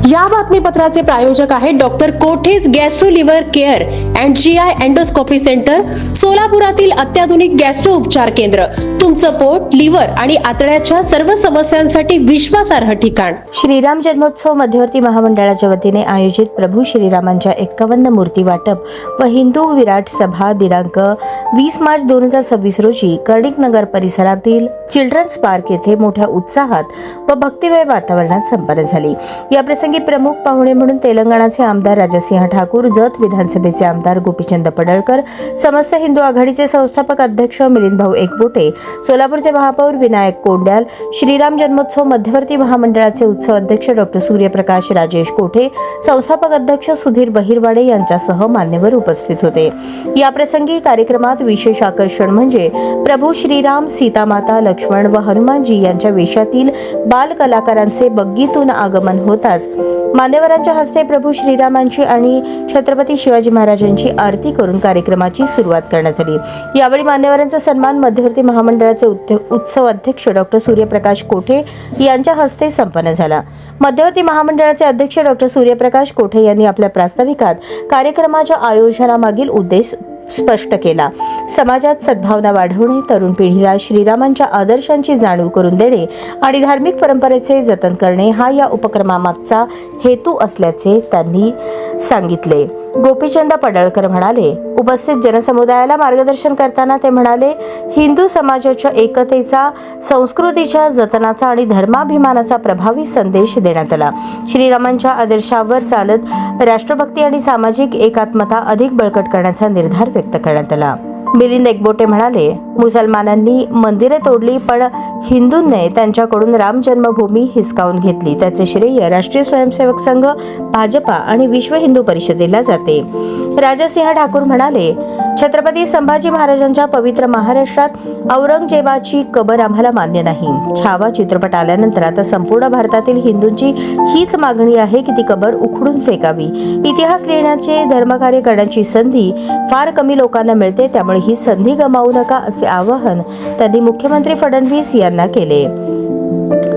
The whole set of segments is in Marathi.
या बातमीपत्राचे प्रायोजक आहेत डॉक्टर कोठेज gastro liver care and GI endoscopy centre, सोलापुरातील अत्याधुनिक गॅस्ट्रो उपचार केंद्र. तुमचं पोट, लिव्हर आणि आतड्याच्या सर्व समस्यांसाठी विश्वासार्ह ठिकाण. श्रीराम जन्मोत्सव मध्यवर्ती महामंडळाच्या वतीने आयोजित प्रभू श्रीरामांच्या 51 मूर्ती वाटप व हिंदू विराट सभा दिनांक 20 मार्च 2026 रोजी कर्णिक नगर परिसरातील चिल्ड्रन्स पार्क येथे मोठ्या उत्साहात व भक्तिमय वातावरणात संपन्न झाली. या प्रसंगी प्रमुख पाहुणे म्हणून तेलंगणाचे आमदार राजसिंह ठाकूर, जत विधानसभेचे आमदार गोपीचंद पडळकर, समस्त हिंदू आघाडीचे संस्थापक अध्यक्ष मिलिंद भाऊ एकबोटे, सोलापूरचे महापौर विनायक कोंड्याल, श्रीराम जन्मोत्सव मध्यवर्ती महामंडळाचे उत्सव अध्यक्ष डॉक्टर सूर्यप्रकाश राजेश कोठे, संस्थापक अध्यक्ष सुधीर बहिरवाडे यांच्यासह मान्यवर उपस्थित होते. या प्रसंगी कार्यक्रमात विशेष आकर्षण म्हणजे प्रभू श्रीराम, सीतामाता, लक्ष्मण व हनुमानजी यांच्या वेशातील बाल कलाकारांचे बग्गीतून आगमन होताच मान्यवरांच्या हस्ते प्रभू श्रीरामांची आणि छत्रपती शिवाजी महाराजांची आरती करून कार्यक्रमाची सुरुवात करण्यात आली. यावेळी मान्यवरांचा सन्मान मध्यवर्ती महामंडळाचे उत्सव अध्यक्ष डॉक्टर सूर्यप्रकाश कोठे यांच्या हस्ते संपन्न झाला. मध्यवर्ती महामंडळाचे अध्यक्ष डॉक्टर सूर्यप्रकाश कोठे यांनी आपल्या प्रास्ताविकात कार्यक्रमाच्या आयोजनामागील उद्देश स्पष्ट केला. समाजात सद्भावना वाढवणे, तरुण पिढीला श्रीरामांच्या आदर्शांची जाणीव करून देणे आणि धार्मिक परंपरेचे जतन करणे हा या उपक्रमामागचा हेतू असल्याचे त्यांनी सांगितले. गोपीचंद पडळकर म्हणाले, उपस्थित जनसमुदायाला मार्गदर्शन करताना ते म्हणाले, हिंदू समाजाच्या एकतेचा, संस्कृतीच्या जतनाचा आणि धर्माभिमानाचा प्रभावी संदेश देण्यात आला. श्रीरामांच्या आदर्शावर चालत राष्ट्रभक्ती आणि सामाजिक एकात्मता अधिक बळकट करण्याचा निर्धार व्यक्त करण्यात आला. मिलिंद एकबोटे म्हणाले, मुसलमानांनी मंदिरे तोडली पण हिंदूंनी त्यांच्याकडून राम जन्मभूमी हिसकावून घेतली. त्याचे श्रेय राष्ट्रीय स्वयंसेवक संघ, भाजपा आणि विश्व हिंदू परिषदेला जाते. राजसिंह ठाकूर म्हणाले, छत्रपती संभाजी महाराजांच्या पवित्र महाराष्ट्रात औरंगजेबाची कबर आम्हाला मान्य नाही. छावा चित्रपट आल्यानंतर आता संपूर्ण भारतातील हिंदूंची हीच मागणी आहे की ती कबर उखडून फेकावी. इतिहास लिहिण्याचे, धर्मकार्य करण्याची संधी फार कमी लोकांना मिळते, त्यामुळे ही संधी गमावू नका असे आवाहन त्यांनी मुख्यमंत्री फडणवीस यांना केले.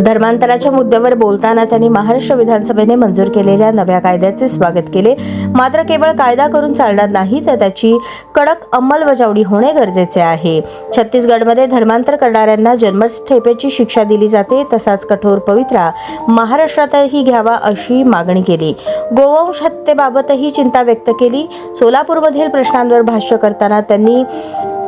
धर्मांतराच्या मुद्द्यावर बोलताना त्यांनी महाराष्ट्र विधानसभेने मंजूर केलेल्या नव्या कायद्याचे स्वागत केले. मात्र केवळ कायदा करून चालणार नाही, तर त्याची कडक अंमलबजावणी होणे गरजेचे आहे. छत्तीसगडमध्ये धर्मांतर करणाऱ्यांना जन्मठेपेची शिक्षा दिली जाते, तसाच कठोर पवित्रा महाराष्ट्रातही घ्यावा अशी मागणी केली. गोवंश हत्येबाबतही चिंता व्यक्त केली. सोलापूरमधील प्रश्नांवर भाष्य करताना त्यांनी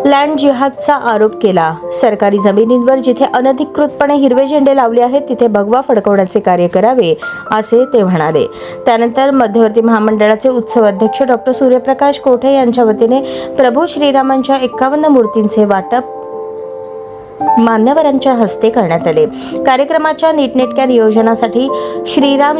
लँड जिहादचा आरोप केला. सरकारी जमिनींवर जिथे अनधिकृतपणे हिरवे झेंडे लावले आहेत तिथे भगवा फडकवण्याचे कार्य करावे असे ते म्हणाले. त्यानंतर मध्यवर्ती महामंडळाचे उत्सव अध्यक्ष डॉक्टर सूर्यप्रकाश कोठे यांच्या वतीने प्रभू श्रीरामांच्या 51 मूर्तींचे वाटप मान्यवरांच्या हस्ते करण्यात आले. कार्यक्रमाच्या नीटनेटक्या नियोजनासाठी श्रीराम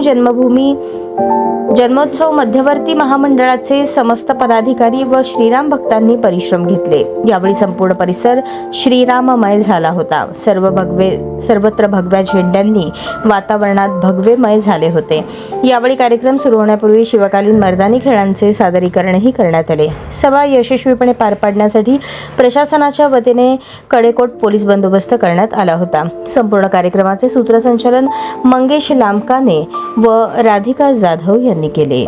जन्मोत्सव मध्यवर्ती महामंडळाचे समस्त पदाधिकारी व श्रीराम भक्तांनी परिश्रम घेतले. यावेळी संपूर्ण परिसर श्रीराममय झाला होता. सर्वत्र भगव्या झेंड्यांनी वातावरणात भगवेमय झाले होते. यावेळी कार्यक्रम सुरू होण्यापूर्वी शिवकालीन मर्दानी खेळांचे सादरीकरणही करण्यात आले. सभा यशस्वीपणे पार पाडण्यासाठी प्रशासनाच्या वतीने कडेकोट पोलीस बंदोबस्त करण्यात आला होता. संपूर्ण कार्यक्रमाचे सूत्रसंचालन मंगेश लामकाने व राधिका जाधव यांनी केले.